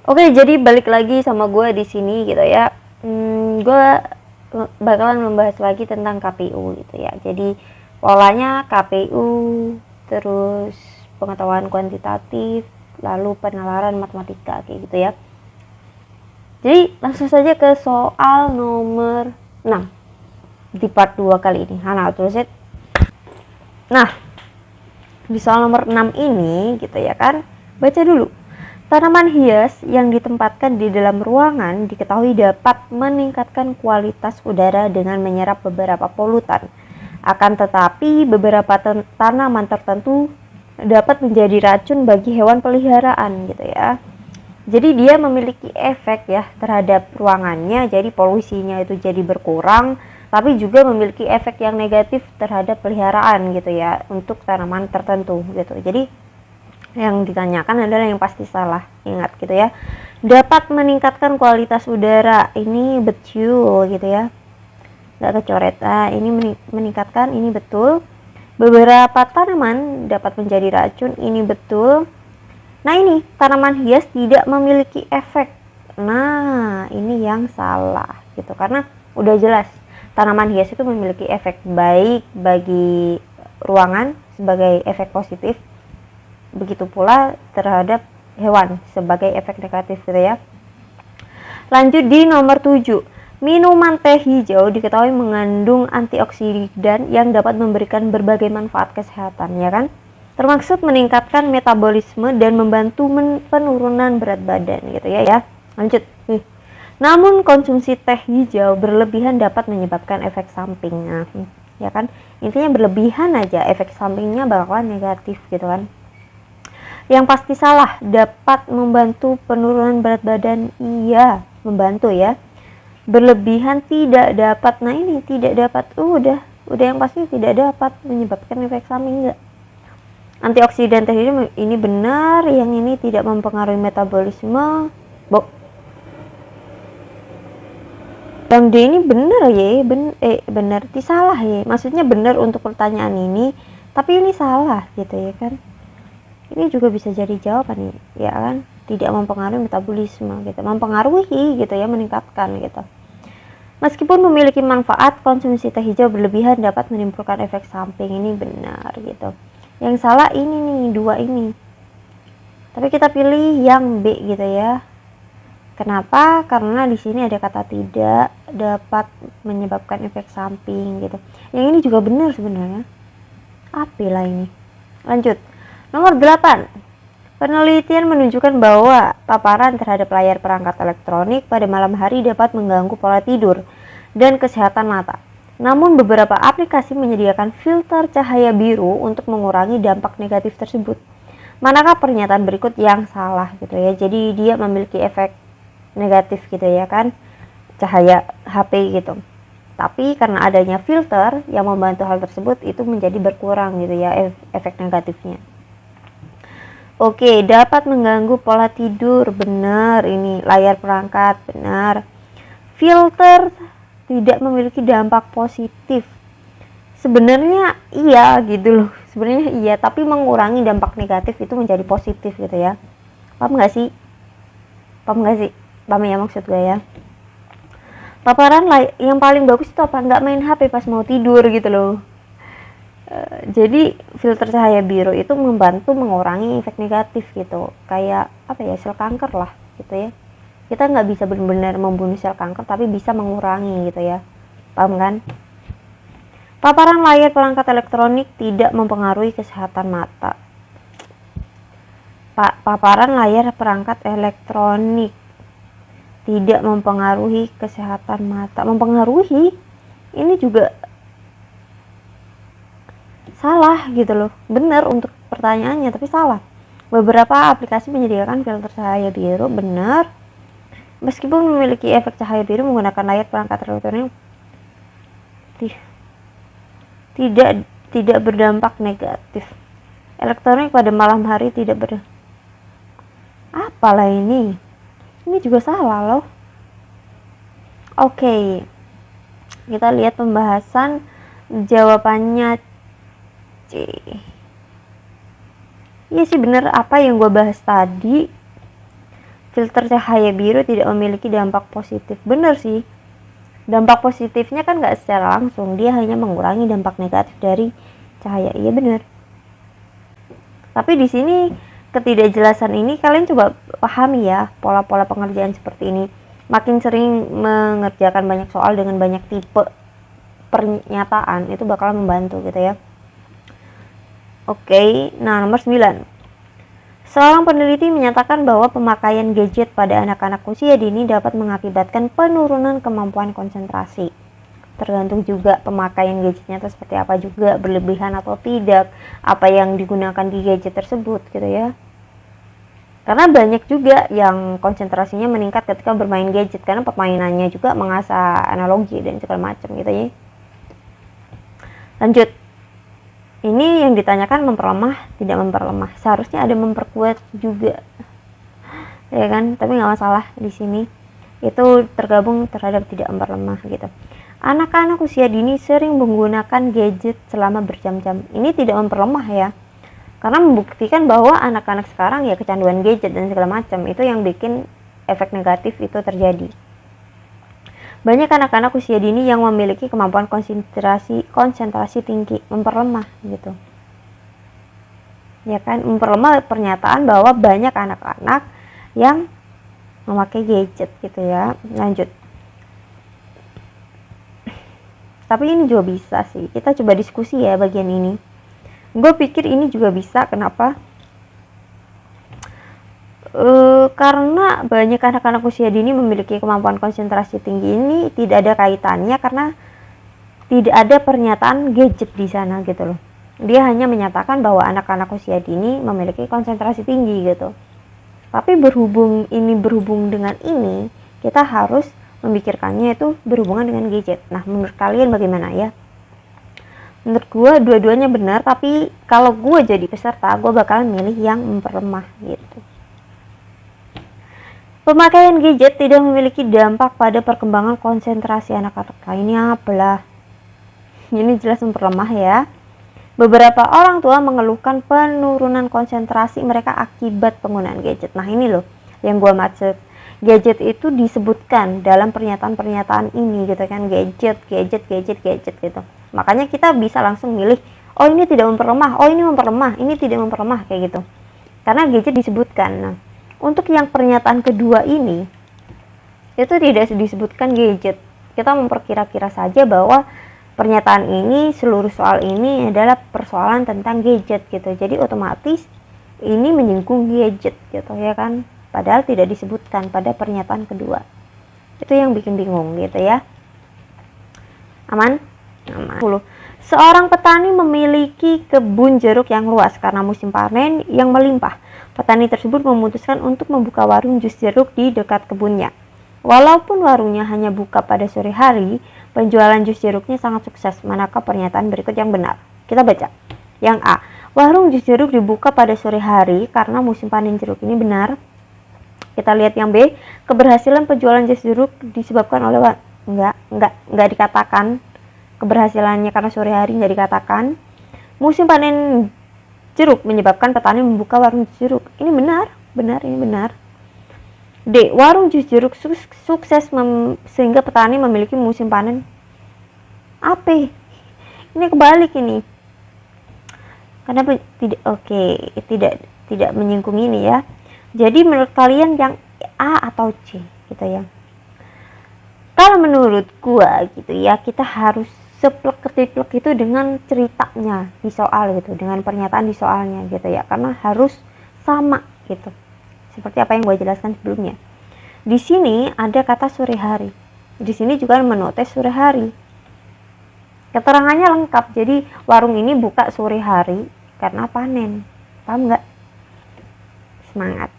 Oke, jadi balik lagi sama gue di sini gitu ya. Gue bakalan membahas lagi tentang KPU gitu ya. Jadi polanya KPU, terus pengetahuan kuantitatif, lalu penalaran matematika kayak gitu ya. Jadi langsung saja ke soal nomor 6 di part 2 kali ini. Hana tulisin. Nah, di soal nomor 6 ini gitu ya kan. Baca dulu. Tanaman hias yang ditempatkan di dalam ruangan diketahui dapat meningkatkan kualitas udara dengan menyerap beberapa polutan. Akan tetapi, beberapa tanaman tertentu dapat menjadi racun bagi hewan peliharaan gitu ya. Jadi dia memiliki efek ya terhadap ruangannya, jadi polusinya itu jadi berkurang, tapi juga memiliki efek yang negatif terhadap peliharaan gitu ya untuk tanaman tertentu gitu. Jadi yang ditanyakan adalah yang pasti salah, ingat gitu ya. Dapat meningkatkan kualitas udara, ini betul gitu ya, nggak kecoret. Ini meningkatkan, ini betul. Beberapa tanaman dapat menjadi racun, ini betul. Nah, ini tanaman hias tidak memiliki efek, nah ini yang salah gitu, karena udah jelas tanaman hias itu memiliki efek baik bagi ruangan sebagai efek positif, begitu pula terhadap hewan sebagai efek negatif gitu ya. Lanjut di nomor 7. Minuman teh hijau diketahui mengandung antioksidan yang dapat memberikan berbagai manfaat kesehatan ya kan. Termaksud meningkatkan metabolisme dan membantu penurunan berat badan gitu ya. Lanjut. Namun konsumsi teh hijau berlebihan dapat menyebabkan efek samping. Ya kan? Intinya berlebihan aja efek sampingnya bakalan negatif gitu kan. Yang pasti salah, dapat membantu penurunan berat badan, iya membantu ya. Berlebihan tidak dapat, nah ini tidak dapat, udah yang pasti tidak dapat menyebabkan efek samping enggak. Antioksidan tadi ini benar, yang ini tidak mempengaruhi metabolisme. Yang D ini benar ya, benar, salah ya. Maksudnya benar untuk pertanyaan ini, tapi ini salah gitu ya kan. Ini juga bisa jadi jawaban ya kan, tidak mempengaruhi metabolisme gitu, mempengaruhi gitu ya, meningkatkan gitu. Meskipun memiliki manfaat, konsumsi teh hijau berlebihan dapat menimbulkan efek samping, ini benar gitu. Yang salah ini nih, 2 ini. Tapi kita pilih yang B gitu ya. Kenapa? Karena di sini ada kata tidak dapat menyebabkan efek samping gitu. Yang ini juga benar sebenarnya. Apalah ini. Lanjut. Nomor 8. Penelitian menunjukkan bahwa paparan terhadap layar perangkat elektronik pada malam hari dapat mengganggu pola tidur dan kesehatan mata. Namun beberapa aplikasi menyediakan filter cahaya biru untuk mengurangi dampak negatif tersebut. Manakah pernyataan berikut yang salah gitu ya? Jadi dia memiliki efek negatif gitu ya kan, cahaya HP gitu. Tapi karena adanya filter yang membantu hal tersebut, itu menjadi berkurang gitu ya efek negatifnya. Oke, dapat mengganggu pola tidur, benar. Ini layar perangkat, benar. Filter tidak memiliki dampak positif. Sebenarnya iya gitu loh. Sebenarnya iya, tapi mengurangi dampak negatif itu menjadi positif gitu ya. Paham nggak sih? Paham ya maksud gue ya. Paparan yang paling bagus itu apa? Nggak main HP pas mau tidur gitu loh. Jadi filter cahaya biru itu membantu mengurangi efek negatif gitu, kayak apa ya, sel kanker lah gitu ya. Kita nggak bisa benar-benar membunuh sel kanker, tapi bisa mengurangi gitu ya. Paham kan? Paparan layar perangkat elektronik tidak mempengaruhi kesehatan mata. Paparan layar perangkat elektronik tidak mempengaruhi kesehatan mata. Mempengaruhi, ini juga salah gitu loh. Benar untuk pertanyaannya, tapi salah. Beberapa aplikasi menyediakan filter cahaya biru, benar. Meskipun memiliki efek cahaya biru menggunakan layar perangkat elektronik tidak berdampak negatif. Elektronik pada malam hari tidak apalah ini. Ini juga salah loh. Oke. Kita lihat pembahasan jawabannya. Iya sih bener apa yang gue bahas tadi. filter cahaya biru tidak memiliki dampak positif. Bener sih, dampak positifnya kan nggak secara langsung, dia hanya mengurangi dampak negatif dari cahaya. Iya bener. Tapi di sini ketidakjelasan ini kalian coba pahami ya, pola-pola pengerjaan seperti ini. Makin sering mengerjakan banyak soal dengan banyak tipe pernyataan itu bakal membantu gitu ya. Oke, nah nomor 9. Seorang peneliti menyatakan bahwa pemakaian gadget pada anak-anak usia dini dapat mengakibatkan penurunan kemampuan konsentrasi. Tergantung juga pemakaian gadgetnya itu seperti apa juga, berlebihan atau tidak, apa yang digunakan di gadget tersebut gitu ya. Karena banyak juga yang konsentrasinya meningkat ketika bermain gadget karena permainannya juga mengasah analogi dan segala macam gitu ya. Lanjut. Ini yang ditanyakan memperlemah, tidak memperlemah. Seharusnya ada memperkuat juga. Ya kan? Tapi nggak masalah di sini. Itu tergabung terhadap tidak memperlemah gitu. Anak-anak usia dini sering menggunakan gadget selama berjam-jam. Ini tidak memperlemah ya. Karena membuktikan bahwa anak-anak sekarang ya kecanduan gadget dan segala macam, itu yang bikin efek negatif itu terjadi. Banyak anak-anak usia dini yang memiliki kemampuan konsentrasi tinggi, memperlemah gitu. Ya kan, memperlemah pernyataan bahwa banyak anak-anak yang memakai gadget gitu ya. Lanjut. Tapi ini juga bisa sih. Kita coba diskusi ya bagian ini. Gue pikir ini juga bisa. Kenapa? Karena banyak anak-anak usia dini memiliki kemampuan konsentrasi tinggi ini tidak ada kaitannya karena tidak ada pernyataan gadget di sana gitu loh. Dia hanya menyatakan bahwa anak-anak usia dini memiliki konsentrasi tinggi gitu. Tapi berhubung dengan ini, kita harus memikirkannya itu berhubungan dengan gadget. Nah, menurut kalian bagaimana ya? Menurut gue dua-duanya benar, tapi kalau gue jadi peserta, gue bakalan milih yang memperlemah gitu. Pemakaian gadget tidak memiliki dampak pada perkembangan konsentrasi anak-anak. Ini apalah? Ini jelas memperlemah ya. Beberapa orang tua mengeluhkan penurunan konsentrasi mereka akibat penggunaan gadget. Nah ini loh yang gue maksud. Gadget itu disebutkan dalam pernyataan-pernyataan ini gitu kan. Gadget gitu. Makanya kita bisa langsung milih, oh ini tidak memperlemah, oh ini memperlemah, ini tidak memperlemah kayak gitu. Karena gadget disebutkan. Nah, untuk yang pernyataan kedua ini, itu tidak disebutkan gadget. Kita memperkira-kira saja bahwa pernyataan ini, seluruh soal ini adalah persoalan tentang gadget gitu. Jadi otomatis ini menyinggung gadget gitu ya kan. Padahal tidak disebutkan pada pernyataan kedua. Itu yang bikin bingung gitu ya. Aman? Aman. Seorang petani memiliki kebun jeruk yang luas karena musim panen yang melimpah. Petani tersebut memutuskan untuk membuka warung jus jeruk di dekat kebunnya. Walaupun warungnya hanya buka pada sore hari, penjualan jus jeruknya sangat sukses. Manakah pernyataan berikut yang benar? Kita baca. Yang A, warung jus jeruk dibuka pada sore hari karena musim panen jeruk. Ini benar. Kita lihat yang B, keberhasilan penjualan jus jeruk disebabkan oleh enggak dikatakan. Keberhasilannya karena sore hari enggak dikatakan. Musim panen jeruk menyebabkan petani membuka warung jus jeruk. Ini benar, ini benar. D, warung jus jeruk sukses sehingga petani memiliki musim panen. Apa? Ini kebalik ini. Kenapa tidak? Oke, tidak menyinggung ini ya. Jadi menurut kalian yang A atau C gitu ya? Kalau menurut gua gitu ya, kita harus seplek-ketiplek itu dengan ceritanya di soal gitu, dengan pernyataan di soalnya gitu ya, karena harus sama gitu. Seperti apa yang gue jelaskan sebelumnya. Di sini ada kata sore hari. Di sini juga menotes sore hari. Keterangannya lengkap. Jadi warung ini buka sore hari karena panen. Paham nggak? Semangat.